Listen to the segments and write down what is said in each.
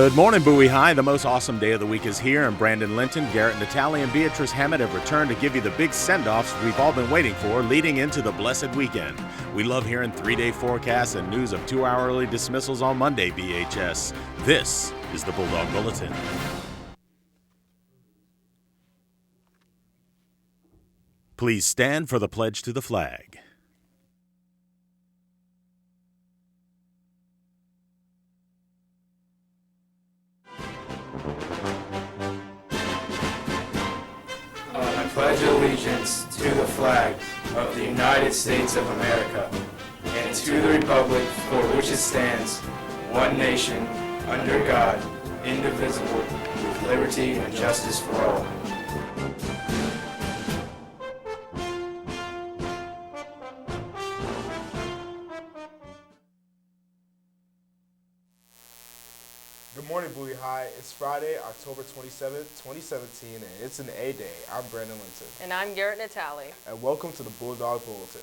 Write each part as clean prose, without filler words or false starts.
Good morning, Bowie High. The most awesome day of the week is here, and Brandon Linton, Garrett, Natale, and Beatrice Hammett have returned to give you the big send-offs we've all been waiting for leading into the blessed weekend. We love hearing 3-day forecasts and news of 2-hour early dismissals on Monday, BHS. This is the Bulldog Bulletin. Please stand for the pledge to the flag. I pledge allegiance to the flag of the United States of America and to the republic for which it stands, one nation, under God, indivisible, with liberty and justice for all. Good morning, Bowie High. It's Friday, October 27th, 2017, and it's an A Day. I'm Brandon Linton. And I'm Garrett Natale. And welcome to the Bulldog Bulletin.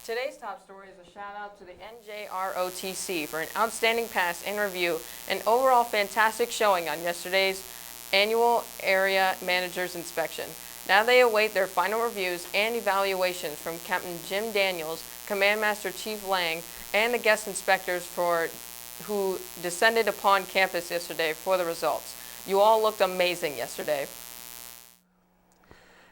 Today's top story is a shout out to the NJROTC for an outstanding pass and review and overall fantastic showing on yesterday's annual area managers inspection. Now they await their final reviews and evaluations from Captain Jim Daniels, Command Master Chief Lang, and the guest inspectors who descended upon campus yesterday for the results. You all looked amazing yesterday.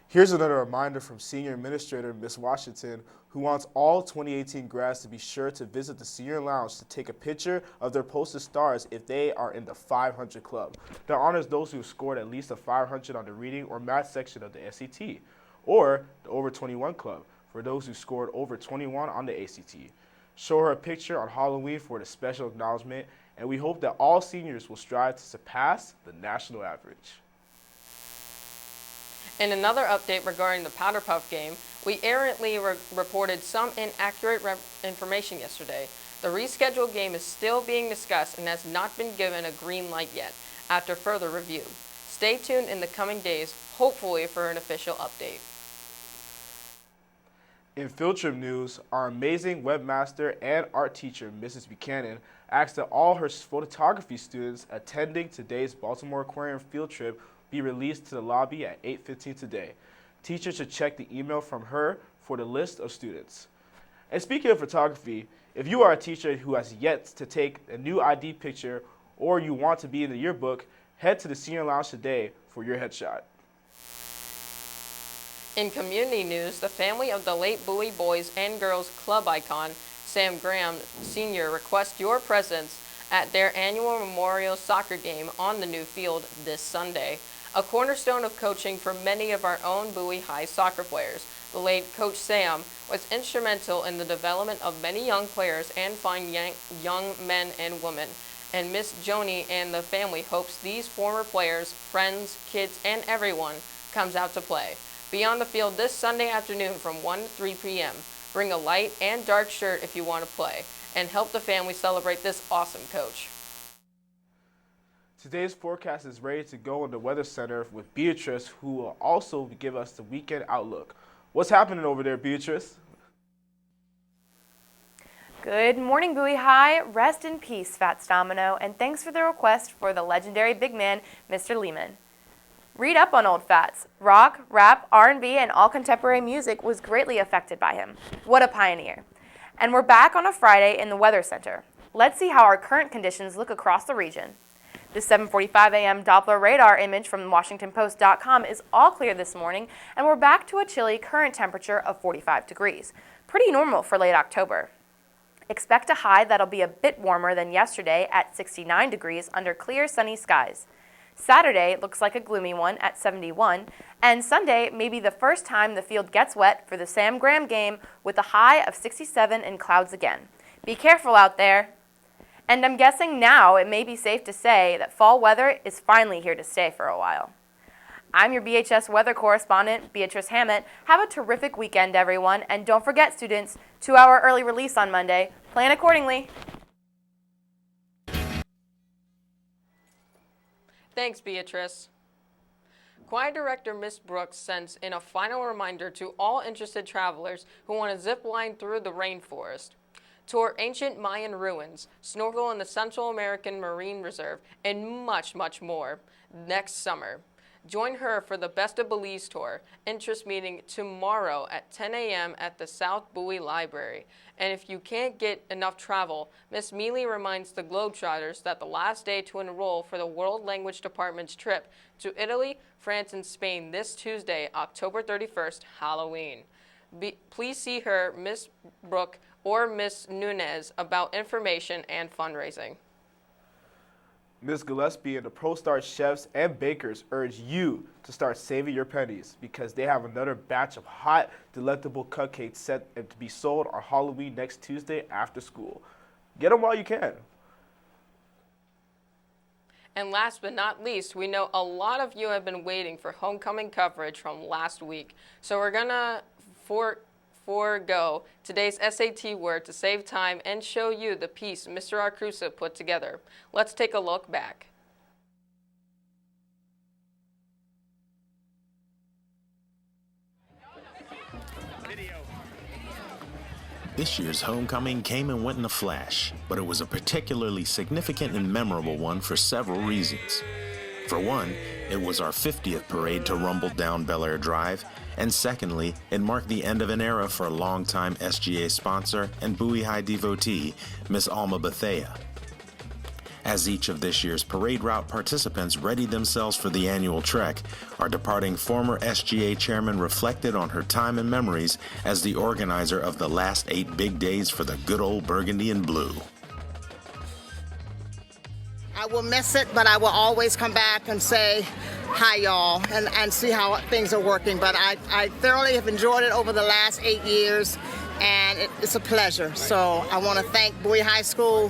Here's another reminder from Senior Administrator Ms. Washington, who wants all 2018 grads to be sure to visit the Senior Lounge to take a picture of their posted stars if they are in the 500 club. That honors those who scored at least a 500 on the reading or math section of the SAT, or the over 21 club for those who scored over 21 on the ACT. Show her a picture on Halloween for the special acknowledgement, and we hope that all seniors will strive to surpass the national average. In another update regarding the Powder Puff game, we errantly reported some inaccurate information yesterday. The rescheduled game is still being discussed and has not been given a green light yet after further review. Stay tuned in the coming days, hopefully for an official update. In field trip news, our amazing webmaster and art teacher, Mrs. Buchanan, asked that all her photography students attending today's Baltimore Aquarium field trip be released to the lobby at 8:15 today. Teachers should check the email from her for the list of students. And speaking of photography, if you are a teacher who has yet to take a new ID picture or you want to be in the yearbook, head to the Senior Lounge today for your headshot. In community news, the family of the late Bowie Boys and Girls Club icon, Sam Graham Sr., requests your presence at their annual memorial soccer game on the new field this Sunday. A cornerstone of coaching for many of our own Bowie High soccer players, the late Coach Sam was instrumental in the development of many young players and fine young men and women. And Miss Joni and the family hopes these former players, friends, kids, and everyone comes out to play. Be on the field this Sunday afternoon from 1 to 3 p.m. Bring a light and dark shirt if you want to play, and help the family celebrate this awesome coach. Today's forecast is ready to go in the Weather Center with Beatrice, who will also give us the weekend outlook. What's happening over there, Beatrice? Good morning, Bowie High. Rest in peace, Fats Domino, and thanks for the request for the legendary big man, Mr. Lehman. Read up on old Fats. Rock, rap, R&B, and all contemporary music was greatly affected by him. What a pioneer. And we're back on a Friday in the Weather Center. Let's see how our current conditions look across the region. The 7:45 a.m. Doppler radar image from WashingtonPost.com is all clear this morning, and we're back to a chilly current temperature of 45 degrees. Pretty normal for late October. Expect a high that'll be a bit warmer than yesterday at 69 degrees under clear sunny skies. Saturday looks like a gloomy one at 71, and Sunday may be the first time the field gets wet for the Sam Graham game with a high of 67 and clouds again. Be careful out there. And I'm guessing now it may be safe to say that fall weather is finally here to stay for a while. I'm your BHS weather correspondent, Beatrice Hammett. Have a terrific weekend, everyone, and don't forget, students, 2-hour early release on Monday. Plan accordingly. Thanks, Beatrice. Choir Director Miss Brooks sends in a final reminder to all interested travelers who want to zip line through the rainforest. tour ancient Mayan ruins, snorkel in the Central American Marine Reserve, and much, much more next summer. Join her for the Best of Belize tour, interest meeting tomorrow at 10 a.m. at the South Bowie Library. And if you can't get enough travel, Ms. Mealy reminds the Globetrotters that the last day to enroll for the World Language Department's trip to Italy, France, and Spain this Tuesday, October 31st, Halloween. Please see her, Ms. Brooke, or Ms. Nunez about information and fundraising. Ms. Gillespie and the ProStar chefs and bakers urge you to start saving your pennies because they have another batch of hot, delectable cupcakes set to be sold on Halloween next Tuesday after school. Get them while you can. And last but not least, we know a lot of you have been waiting for homecoming coverage from last week. So we're going to forego today's SAT word to save time and show you the piece Mr. Arcruza put together. Let's take a look back. This year's homecoming came and went in a flash, but it was a particularly significant and memorable one for several reasons. For one, it was our 50th parade to rumble down Bel Air Drive, and secondly, it marked the end of an era for a longtime SGA sponsor and Bowie High devotee, Miss Alma Bethea. As each of this year's parade route participants readied themselves for the annual trek, our departing former SGA chairman reflected on her time and memories as the organizer of the last 8 big days for the good old burgundy and blue. I will miss it, but I will always come back and say hi, y'all, and see how things are working. But I thoroughly have enjoyed it over the last 8 years, and it's a pleasure. So I want to thank Bowie High School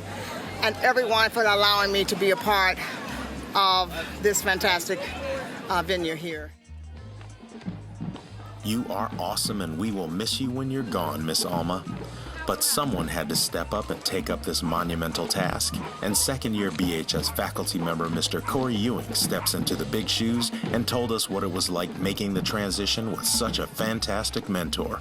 and everyone for allowing me to be a part of this fantastic venue here. You are awesome, and we will miss you when you're gone, Miss Alma. But someone had to step up and take up this monumental task, and second-year BHS faculty member Mr. Corey Ewing steps into the big shoes and told us what it was like making the transition with such a fantastic mentor.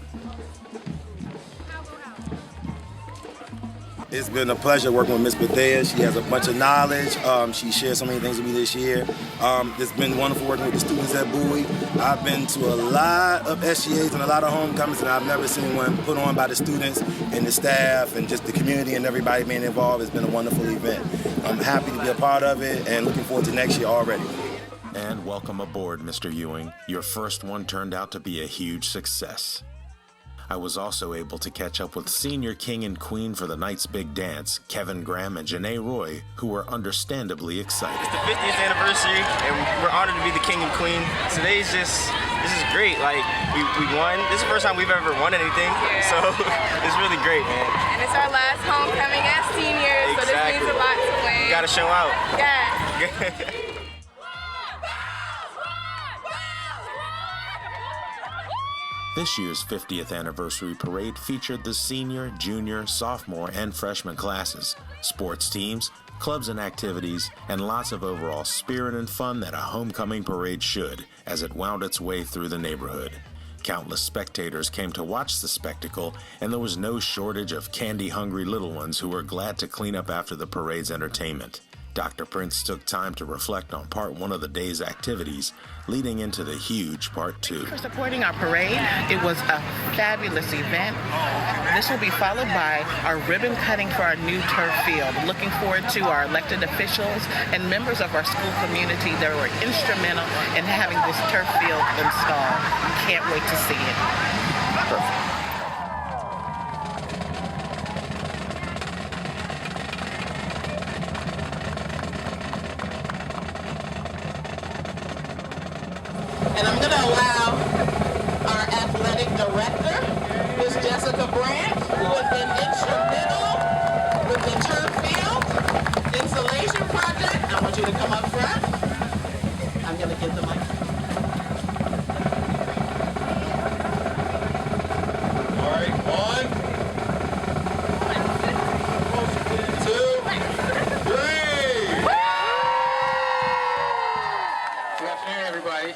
It's been a pleasure working with Ms. Bethea. She has a bunch of knowledge. She shared so many things with me this year. It's been wonderful working with the students at Bowie. I've been to a lot of SGAs and a lot of homecomings, and I've never seen one put on by the students and the staff and just the community and everybody being involved. It's been a wonderful event. I'm happy to be a part of it and looking forward to next year already. And welcome aboard, Mr. Ewing. Your first one turned out to be a huge success. I was also able to catch up with senior king and queen for the night's big dance, Kevin Graham and Janae Roy, who were understandably excited. It's the 50th anniversary, and we're honored to be the king and queen. This is great. Like, we won. This is the first time we've ever won anything, so it's really great, man. And it's our last homecoming as seniors, so this means a lot to win. You gotta show out. Yeah. This year's 50th anniversary parade featured the senior, junior, sophomore, and freshman classes, sports teams, clubs and activities, and lots of overall spirit and fun that a homecoming parade should, as it wound its way through the neighborhood. Countless spectators came to watch the spectacle, and there was no shortage of candy-hungry little ones who were glad to clean up after the parade's entertainment. Dr. Prince took time to reflect on part 1 of the day's activities, leading into the huge part 2. For supporting our parade, it was a fabulous event. This will be followed by our ribbon cutting for our new turf field. Looking forward to our elected officials and members of our school community that were instrumental in having this turf field installed. Can't wait to see it. Perfect. And I'm going to allow our athletic director, Ms. Jessica Brandt, who has been instrumental with the turf field insulation project. I want you to come up front. I'm going to give the mic. All right, 1, 2, 3. Good afternoon, everybody.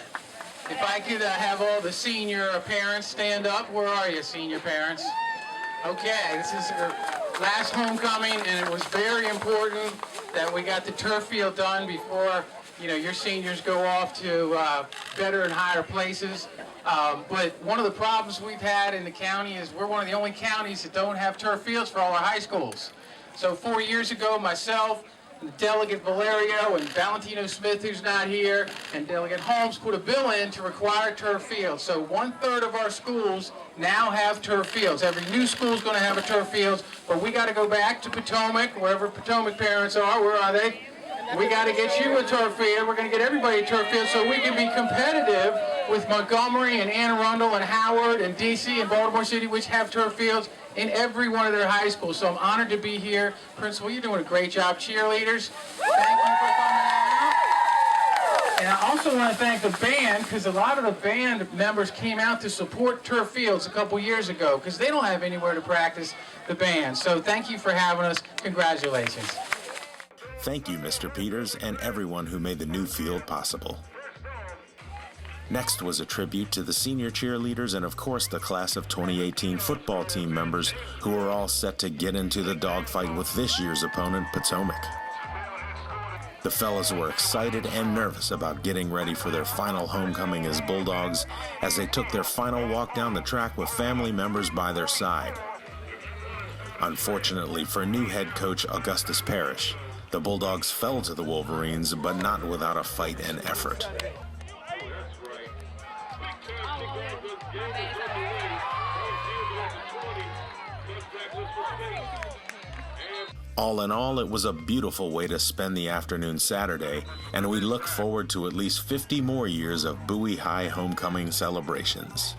If I could have all the senior parents stand up. Where are you, senior parents? Okay, this is our last homecoming, and it was very important that we got the turf field done before, your seniors go off to better and higher places. But one of the problems we've had in the county is we're one of the only counties that don't have turf fields for all our high schools. So 4 years ago, myself, Delegate Valerio and Valentino Smith, who's not here, and Delegate Holmes put a bill in to require turf fields. So 1/3 of our schools now have turf fields. Every new school is going to have a turf field, but we got to go back to Potomac, wherever Potomac parents are. Where are they? We got to get you a turf field. We're going to get everybody a turf field so we can be competitive with Montgomery and Anne Arundel and Howard and DC and Baltimore City, which have turf fields in every one of their high schools. So I'm honored to be here. Principal, you're doing a great job. Cheerleaders, thank you for coming out. And I also want to thank the band, because a lot of the band members came out to support turf fields a couple years ago, because they don't have anywhere to practice the band. So thank you for having us. Congratulations. Thank you, Mr. Peters, and everyone who made the new field possible. Next was a tribute to the senior cheerleaders and, of course, the class of 2018 football team members who were all set to get into the dogfight with this year's opponent, Potomac. The fellas were excited and nervous about getting ready for their final homecoming as Bulldogs as they took their final walk down the track with family members by their side. Unfortunately for new head coach Augustus Parrish, the Bulldogs fell to the Wolverines, but not without a fight and effort. All in all, it was a beautiful way to spend the afternoon Saturday, and we look forward to at least 50 more years of Bowie High homecoming celebrations.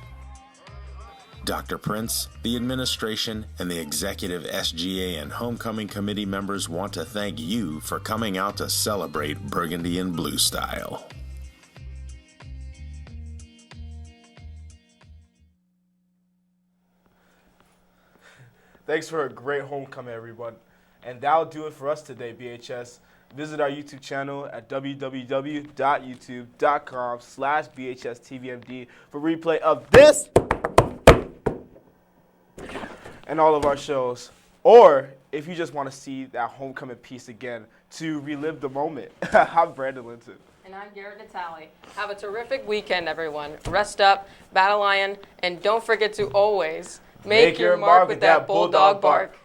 Dr. Prince, the administration, and the executive SGA and homecoming committee members want to thank you for coming out to celebrate Burgundy and Blue style. Thanks for a great homecoming, everyone. And that'll do it for us today, BHS. Visit our YouTube channel at www.youtube.com/BHSTVMD for replay of this and all of our shows. Or if you just want to see that homecoming piece again to relive the moment. I'm Brandon Linton. And I'm Garrett Natale. Have a terrific weekend, everyone. Rest up, battle lion, and don't forget to always make your mark with that bulldog bark.